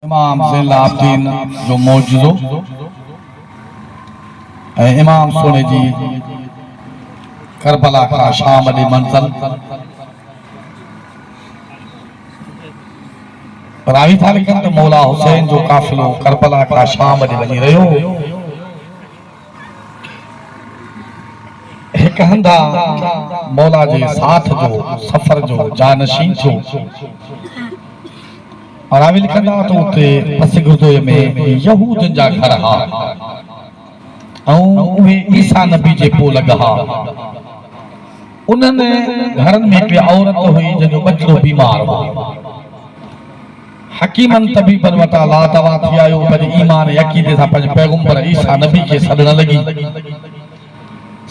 इमाम ज़ैनुल आबिदीन जो मौजूदो इमाम सोने जी करबला का शाम ॾे मंज़िल रावी था लिखनि त मौला हुसैन जो काफ़िलो करबला का शाम ॾे वञी रहियो। हिकु हंधा मौला जे साथ जो सफ़र जो जानशीन थियो। और रावी लिखंदा तो उते पसिगुर्दोय में यहूदन जा घर हा ऐं उहे ईसा नबी जे पोइ लॻा हा। उन्हनि घरनि में हिकिड़ी औरत हुई जंहिंजो बचिड़ो बीमार हो। हकीमन तबीबन वटां ला दवा थी आयो, पंहिंजे ईमान यकीदे सां पंहिंजे पैगंबर ईसा नबी खे सॾण लॻी।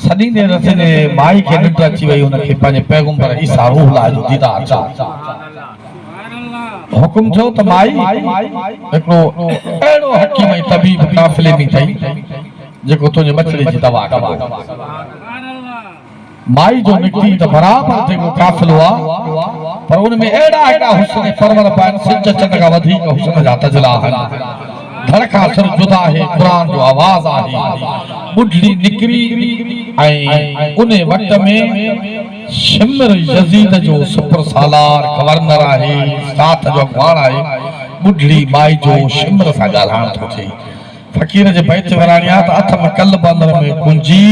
सॾींदे रसीदे माई खे निंड अची वई, हुनखे पंहिंजे पैगंबर ईसा रूह अल्लाह जो दीदार थियो। हुकुम थियो त माई हिकिड़ो अहिड़ो हकीम ऐं तबीब काफ़िले में अथई जेको तुंहिंजे बचिड़े जी दवा कंदो। माई जो निकिती त बराबरि जेको काफ़िलो आहे, पर उन में अहिड़ा हुस्न परवर पाइनि, सिज चंड खां वधीक हुस्न जा तजला आहिनि। धड़ खां सिर जुदा आहे, क़ुरान जो आवाज़ आहे। बुढड़ी निकिरी ऐं उन वक़्त में शिमर यज़ीद जो सुपर सालार गवर्नर आहे, साथ जो अखबार आहे। बुढड़ी माई जो शिमर सां ॻाल्हाइण थो थिए। फ़कीर जे बैत वराणी आहे त अथ में कल बंदर में कुंजी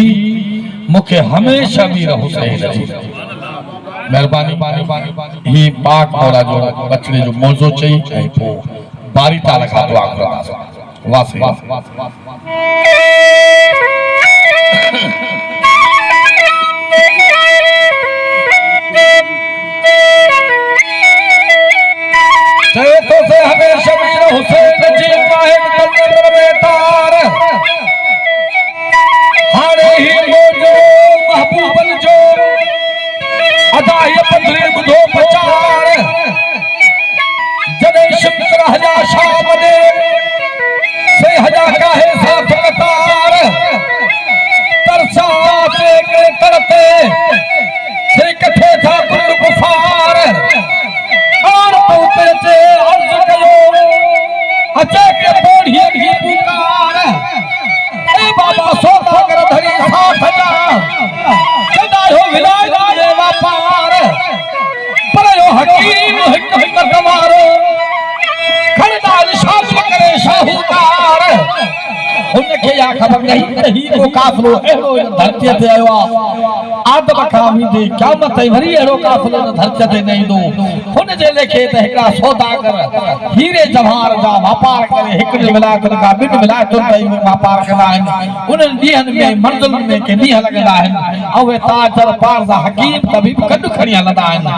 मूंखे हमेशह मीर हुसैन जी महिरबानी ही पाक मौला जो बचड़े जो मौजो चई ऐं पोइ बारी ताला खां दुआ कंदासीं। वासे चए तो से हमेशा मीर हुसैन जी काहिन कल्बर में तार हाणे ही मौजो महबूबन जो अदाई पंद्री बुधो प्रचार जॾहिं शिमर हजा शाम ॾे से हजा काहे साथ कतार तरसा से के तरते से कथे था कुल कुफार और तोते चे अर्ज कयो अचे के बोढ़िए की पुकार ए बाबा सोता कर धरी साथ जा सदायो विलायत जे वापार पर यो हकीम हिक हिक कमारो खड़दा निशान करे शाहूकार। उनखे या ख़बर नहीं त ही को काफ़िलो अहिड़ो धरती ते आयो आहे, आदम खां मींदे क़यामत ताईं वरी अहिड़ो काफ़िलो धरती ते न ईंदो। हुन जे लेखे त हिकिड़ा सौदागर हीरे जवाहर जा वापार करे हिकिड़े विलायतुनि खां ॿिनि विलायतुनि ताईं वापार कंदा आहिनि। उन्हनि ॾींहंनि में मंज़िलुनि में के ॾींहं लॻंदा आहिनि ऐं उहे ताजर पार जा हकीम तबीब गॾु खणी हलंदा आहिनि।